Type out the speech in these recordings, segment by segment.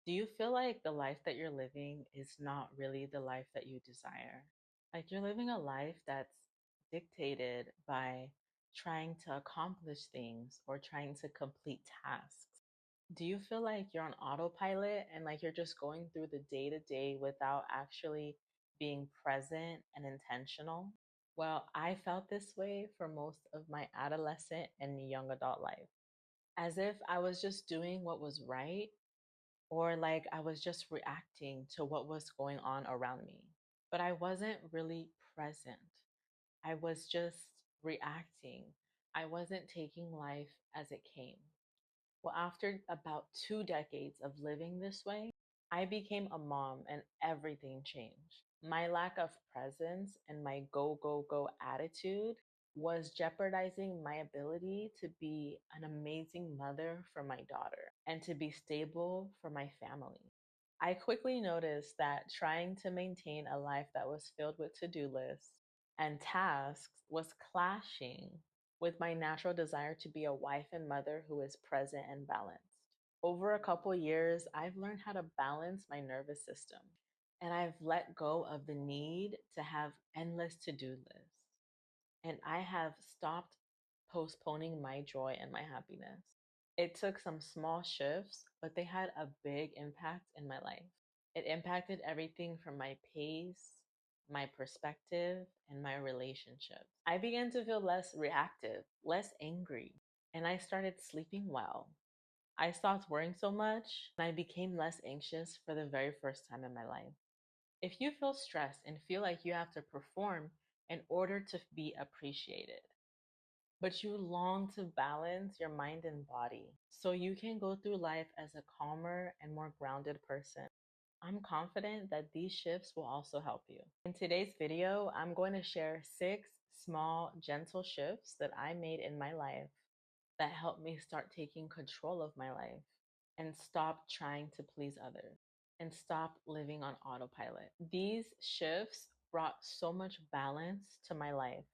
Do you feel like the life that you're living is not really the life that you desire? Like you're living a life that's dictated by trying to accomplish things or trying to complete tasks. Do you feel like you're on autopilot and like you're just going through the day to day without actually being present and intentional? Well, I felt this way for most of my adolescent and young adult life, as if I was just doing what was right or like I was just reacting to what was going on around me. But I wasn't really present. I was just reacting. I wasn't taking life as it came. Well, after about 2 decades of living this way, I became a mom and everything changed. My lack of presence and my go, go, go attitude was jeopardizing my ability to be an amazing mother for my daughter and to be stable for my family. I quickly noticed that trying to maintain a life that was filled with to do lists and tasks was clashing with my natural desire to be a wife and mother who is present and balanced. Over a couple years, I've learned how to balance my nervous system and I've let go of the need to have endless to do lists. And I have stopped postponing my joy and my happiness. It took some small shifts, but they had a big impact in my life. It impacted everything from my pace, my perspective, and my relationships. I began to feel less reactive, less angry, and I started sleeping well. I stopped worrying so much, and I became less anxious for the very first time in my life. If you feel stressed and feel like you have to perform in order to be appreciated, but you long to balance your mind and body so you can go through life as a calmer and more grounded person, I'm confident that these shifts will also help you. In today's video, I'm going to share 6 small, gentle shifts that I made in my life that helped me start taking control of my life and stop trying to please others and stop living on autopilot. These shifts brought so much balance to my life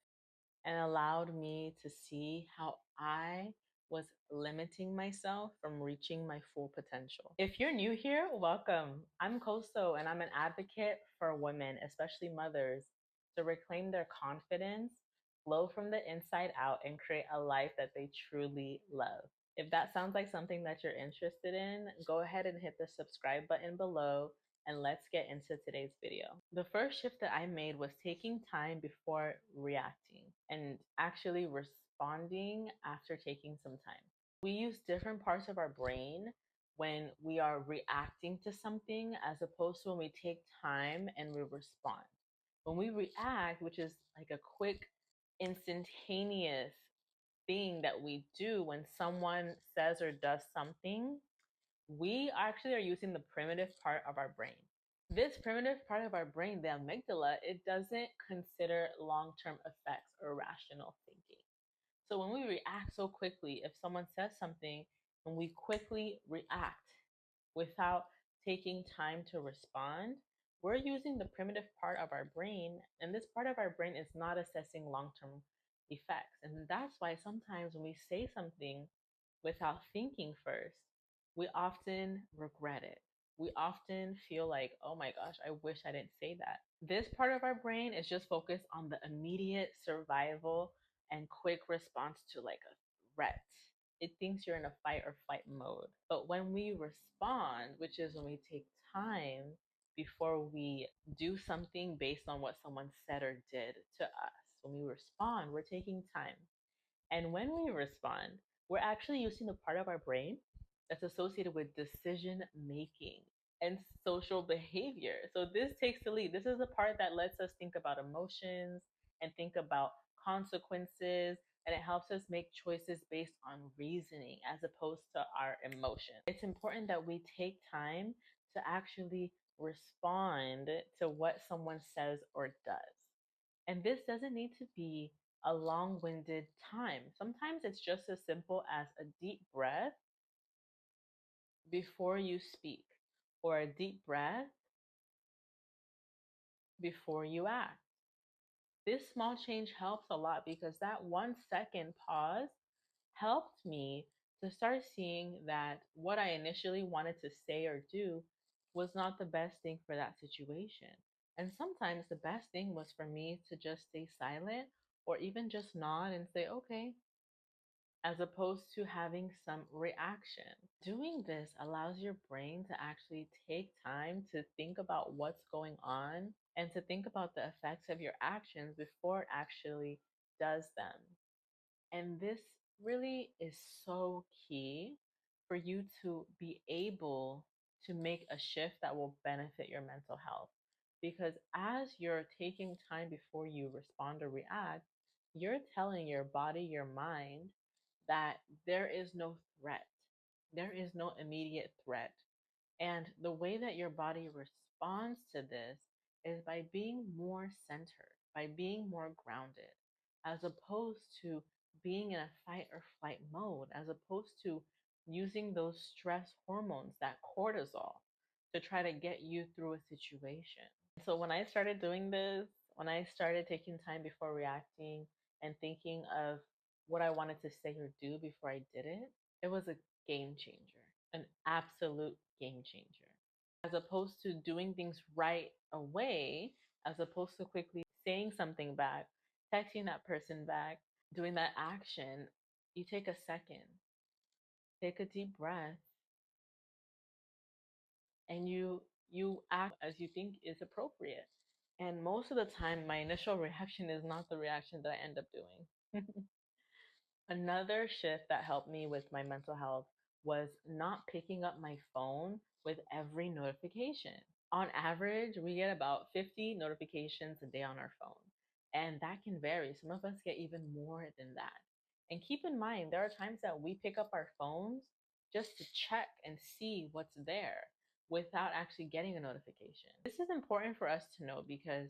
and allowed me to see how I was limiting myself from reaching my full potential. If you're new here, welcome. I'm Koso, and I'm an advocate for women, especially mothers, to reclaim their confidence, flow from the inside out, and create a life that they truly love. If that sounds like something that you're interested in, go ahead and hit the subscribe button below and let's get into today's video. The first shift that I made was taking time before reacting and actually responding after taking some time. We use different parts of our brain when we are reacting to something as opposed to when we take time and we respond. When we react, which is like a quick, instantaneous thing that we do when someone says or does something, we actually are using the primitive part of our brain. This primitive part of our brain, the amygdala, it doesn't consider long term effects or rational thinking. So when we react so quickly, if someone says something and we quickly react without taking time to respond, we're using the primitive part of our brain, and this part of our brain is not assessing long term effects. And that's why sometimes when we say something without thinking first, we often regret it. We often feel like, oh my gosh, I wish I didn't say that. This part of our brain is just focused on the immediate survival and quick response to like a threat. It thinks you're in a fight or flight mode. But when we respond, which is when we take time before we do something based on what someone said or did to us, when we respond, we're taking time. And when we respond, we're actually using the part of our brain that's associated with decision making and social behavior. So this takes the lead. This is the part that lets us think about emotions and think about consequences, and it helps us make choices based on reasoning as opposed to our emotion. It's important that we take time to actually respond to what someone says or does. And this doesn't need to be a long winded time. Sometimes it's just as simple as a deep breath before you speak, or a deep breath before you act. This small change helps a lot because that 1 second pause helped me to start seeing that what I initially wanted to say or do was not the best thing for that situation. And sometimes the best thing was for me to just stay silent or even just nod and say, okay, as opposed to having some reaction. Doing this allows your brain to actually take time to think about what's going on and to think about the effects of your actions before it actually does them. And this really is so key for you to be able to make a shift that will benefit your mental health. Because as you're taking time before you respond or react, you're telling your body, your mind, that there is no threat. There is no immediate threat. And the way that your body responds to this is by being more centered, by being more grounded, as opposed to being in a fight or flight mode, as opposed to using those stress hormones, that cortisol, to try to get you through a situation. So when I started doing this, when I started taking time before reacting and thinking of what I wanted to say or do before I did it, it was a game changer, an absolute game changer. As opposed to doing things right away, as opposed to quickly saying something back, texting that person back, doing that action, you take a second, take a deep breath, and you act as you think is appropriate. And most of the time, my initial reaction is not the reaction that I end up doing. Another shift that helped me with my mental health was not picking up my phone with every notification. On average, we get about 50 notifications a day on our phone, and that can vary. Some of us get even more than that. And keep in mind, there are times that we pick up our phones just to check and see what's there without actually getting a notification. This is important for us to know because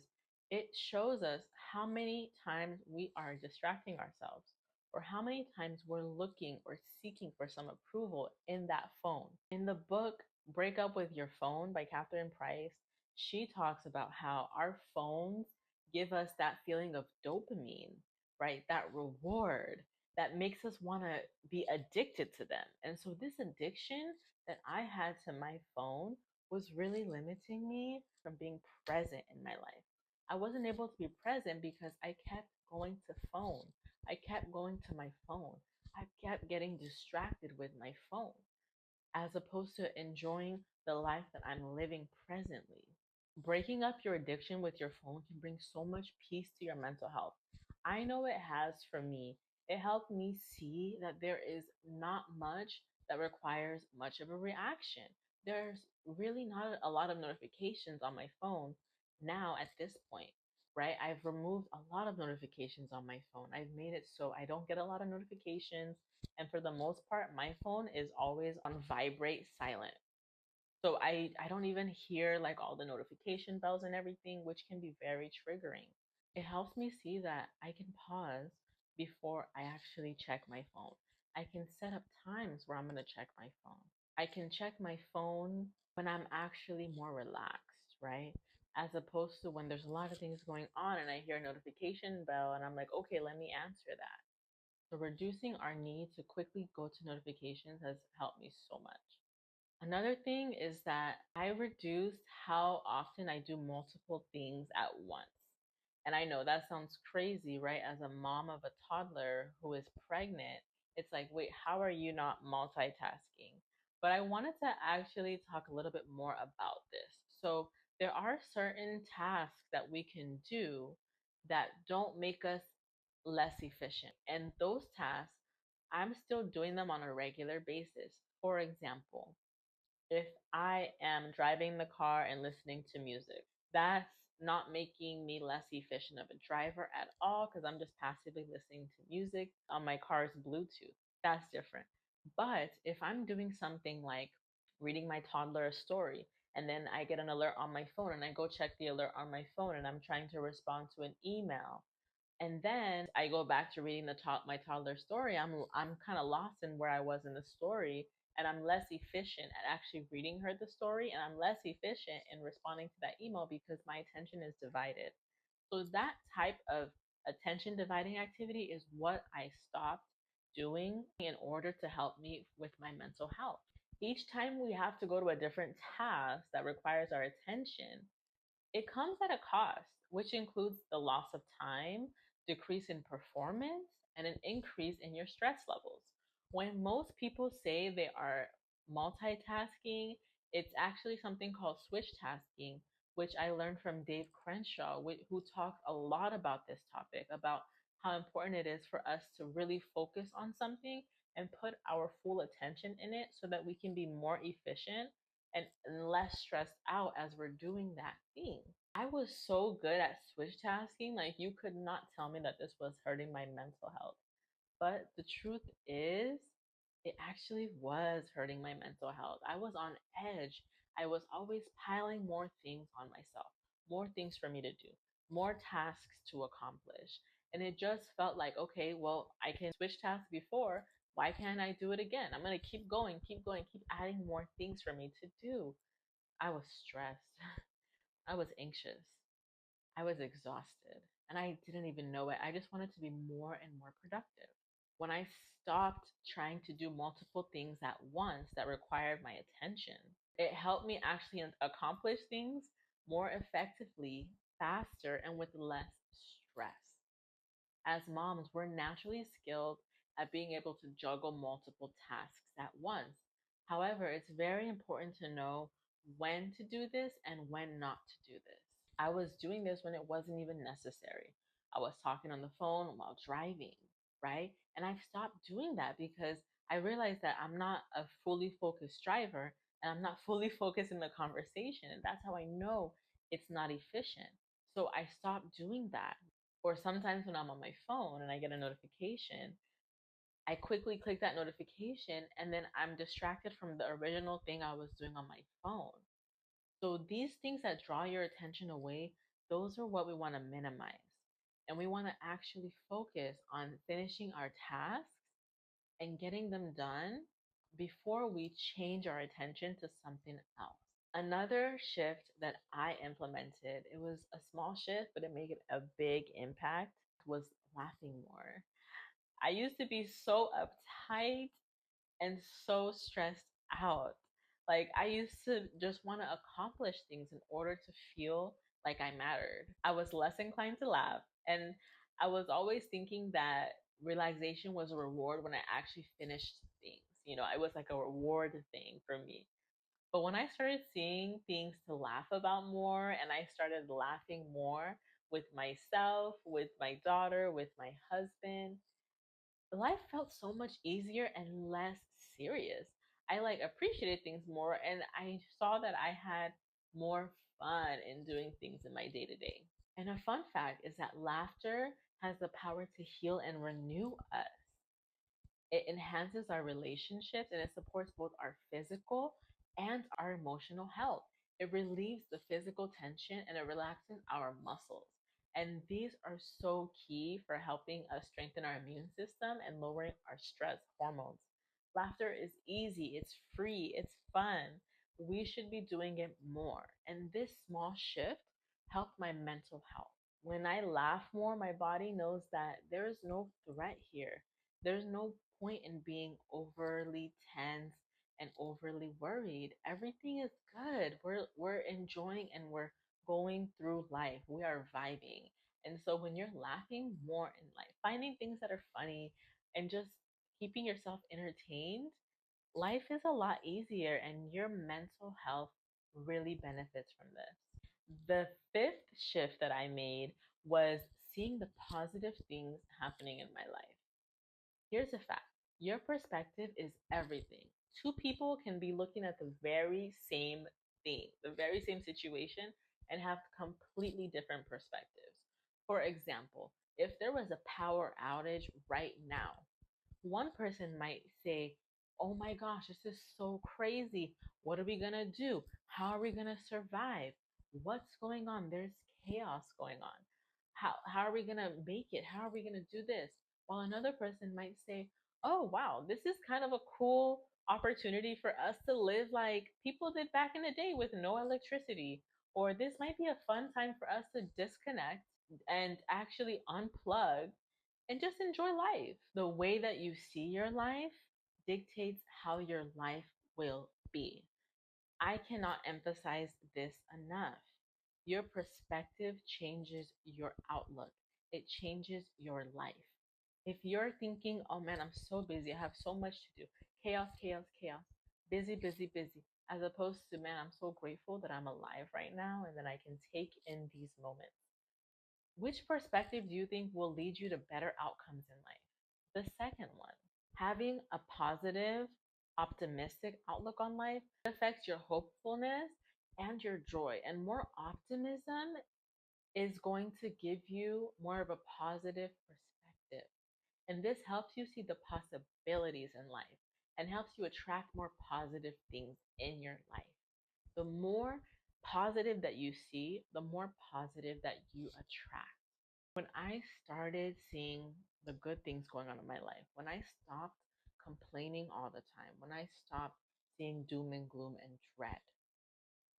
it shows us how many times we are distracting ourselves or how many times we're looking or seeking for some approval in that phone. In the book Break Up With Your Phone by Catherine Price, she talks about how our phones give us that feeling of dopamine, right? That reward that makes us want to be addicted to them. And so, this addiction that I had to my phone was really limiting me from being present in my life. I wasn't able to be present because I kept going to phone. I kept going to my phone. I kept getting distracted with my phone as opposed to enjoying the life that I'm living presently. Breaking up your addiction with your phone can bring so much peace to your mental health. I know it has for me. It helped me see that there is not much that requires much of a reaction. There's really not a lot of notifications on my phone now at this point, right? I've removed a lot of notifications on my phone. I've made it so I don't get a lot of notifications. And for the most part, my phone is always on vibrate silent. So I don't even hear like all the notification bells and everything, which can be very triggering. It helps me see that I can pause before I actually check my phone. I can set up times where I'm going to check my phone. I can check my phone when I'm actually more relaxed, right? As opposed to when there's a lot of things going on and I hear a notification bell and I'm like, okay, let me answer that. So reducing our need to quickly go to notifications has helped me so much. Another thing is that I reduced how often I do multiple things at once. And I know that sounds crazy, right? As a mom of a toddler who is pregnant, it's like, wait, how are you not multitasking? But I wanted to actually talk a little bit more about this. So, there are certain tasks that we can do that don't make us less efficient. And those tasks, I'm still doing them on a regular basis. For example, if I am driving the car and listening to music, that's not making me less efficient of a driver at all because I'm just passively listening to music on my car's Bluetooth. That's different. But if I'm doing something like reading my toddler a story and then I get an alert on my phone and I go check the alert on my phone and I'm trying to respond to an email and then I go back to reading my toddler story. I'm kind of lost in where I was in the story, and I'm less efficient at actually reading her the story, and I'm less efficient in responding to that email because my attention is divided. So that type of attention dividing activity is what I stopped doing in order to help me with my mental health. Each time we have to go to a different task that requires our attention, it comes at a cost, which includes the loss of time, decrease in performance, and an increase in your stress levels. When most people say they are multitasking, it's actually something called switch tasking, which I learned from Dave Crenshaw, who talks a lot about this topic, about how important it is for us to really focus on something and put our full attention in it so that we can be more efficient and less stressed out as we're doing that thing. I was so good at switch tasking, like you could not tell me that this was hurting my mental health. But the truth is, it actually was hurting my mental health. I was on edge. I was always piling more things on myself, more things for me to do, more tasks to accomplish. And it just felt like, okay, well, I can switch tasks before. Why can't I do it again? I'm going to keep going, keep going, keep adding more things for me to do. I was stressed. I was anxious. I was exhausted. And I didn't even know it. I just wanted to be more and more productive. When I stopped trying to do multiple things at once that required my attention, it helped me actually accomplish things more effectively, faster, and with less stress. As moms, we're naturally skilled at being able to juggle multiple tasks at once. However, it's very important to know when to do this and when not to do this. I was doing this when it wasn't even necessary. I was talking on the phone while driving, right? And I've stopped doing that because I realized that I'm not a fully focused driver and I'm not fully focused in the conversation. And that's how I know it's not efficient. So I stopped doing that. Or sometimes when I'm on my phone and I get a notification, I quickly click that notification and then I'm distracted from the original thing I was doing on my phone. So these things that draw your attention away, those are what we want to minimize. And we want to actually focus on finishing our tasks and getting them done before we change our attention to something else. Another shift that I implemented, it was a small shift, but it made a big impact, was laughing more. I used to be so uptight and so stressed out. Like I used to just want to accomplish things in order to feel like I mattered. I was less inclined to laugh, and I was always thinking that relaxation was a reward when I actually finished things. It was like a reward thing for me. But when I started seeing things to laugh about more and I started laughing more with myself, with my daughter, with my husband, life felt so much easier and less serious. I like appreciated things more and I saw that I had more fun in doing things in my day to day. And a fun fact is that laughter has the power to heal and renew us. It enhances our relationships and it supports both our physical and our emotional health. It relieves the physical tension and it relaxes our muscles. And these are so key for helping us strengthen our immune system and lowering our stress hormones. Laughter is easy, it's free, it's fun. We should be doing it more. And this small shift helped my mental health. When I laugh more, my body knows that there is no threat here. There's no point in being overly tense and overly worried. Everything is good. We're enjoying and we're going through life. We are vibing. And so when you're laughing more in life, finding things that are funny and just keeping yourself entertained, life is a lot easier and your mental health really benefits from this. The fifth shift that I made was seeing the positive things happening in my life. Here's a fact: your perspective is everything. Two people can be looking at the very same thing, the very same situation, and have completely different perspectives. For example, if there was a power outage right now, one person might say, "Oh my gosh, this is so crazy. What are we going to do? How are we going to survive? What's going on? There's chaos going on. How are we going to make it? How are we going to do this?" While another person might say, "Oh, wow, this is kind of a cool opportunity for us to live like people did back in the day with no electricity." Or this might be a fun time for us to disconnect and actually unplug and just enjoy life. The way that you see your life dictates how your life will be. I cannot emphasize this enough. Your perspective changes your outlook, it changes your life. If you're thinking, oh man, I'm so busy, I have so much to do, chaos, chaos, chaos, busy, busy, busy, as opposed to, man, I'm so grateful that I'm alive right now and that I can take in these moments. Which perspective do you think will lead you to better outcomes in life? The second one, having a positive, optimistic outlook on life affects your hopefulness and your joy. And more optimism is going to give you more of a positive perspective. And this helps you see the possibilities in life and helps you attract more positive things in your life. The more positive that you see, the more positive that you attract. When I started seeing the good things going on in my life, when I stopped complaining all the time, when I stopped seeing doom and gloom and dread,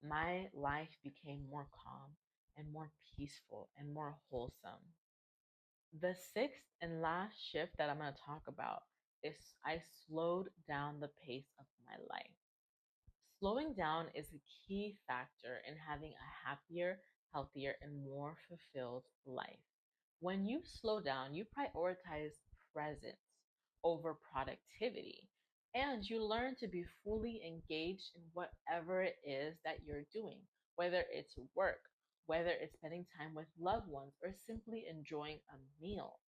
my life became more calm and more peaceful and more wholesome. The sixth and last shift that I'm going to talk about is I slowed down the pace of my life. Slowing down is a key factor in having a happier, healthier, and more fulfilled life. When you slow down, you prioritize presence over productivity, and you learn to be fully engaged in whatever it is that you're doing, whether it's work, whether it's spending time with loved ones, or simply enjoying a meal.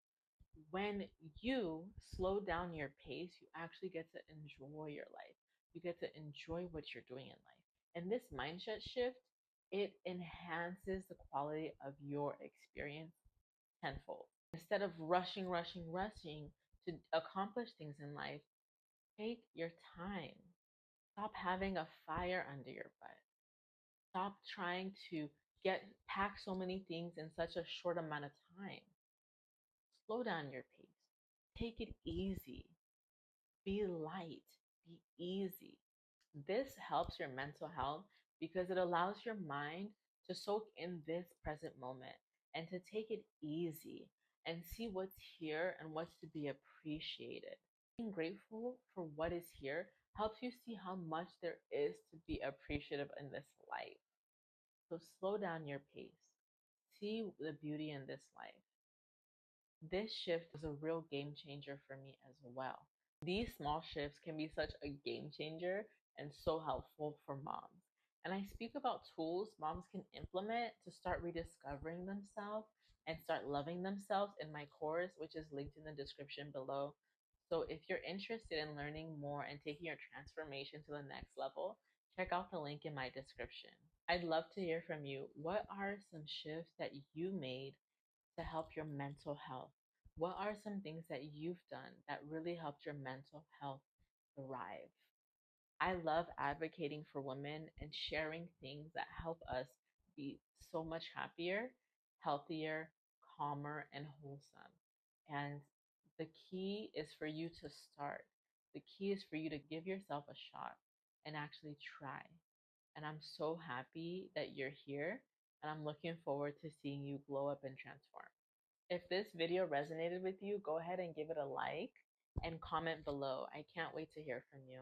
When you slow down your pace, you actually get to enjoy your life. You get to enjoy what you're doing in life. And this mindset shift, it enhances the quality of your experience tenfold. Instead of rushing, rushing, rushing to accomplish things in life, take your time. Stop having a fire under your butt. Stop trying to get pack so many things in such a short amount of time. Slow down your pace. Take it easy. Be light. Be easy. This helps your mental health because it allows your mind to soak in this present moment and to take it easy and see what's here and what's to be appreciated. Being grateful for what is here helps you see how much there is to be appreciative in this life. So slow down your pace. See the beauty in this life. This shift was a real game changer for me as well. These small shifts can be such a game changer and so helpful for moms. And I speak about tools moms can implement to start rediscovering themselves and start loving themselves in my course, which is linked in the description below. So if you're interested in learning more and taking your transformation to the next level, check out the link in my description. I'd love to hear from you. What are some shifts that you made to help your mental health? What are some things that you've done that really helped your mental health thrive? I love advocating for women and sharing things that help us be so much happier, healthier, calmer, and wholesome. And the key is for you to start. The key is for you to give yourself a shot and actually try. And I'm so happy that you're here, and I'm looking forward to seeing you glow up and transform. If this video resonated with you, go ahead and give it a like and comment below. I can't wait to hear from you.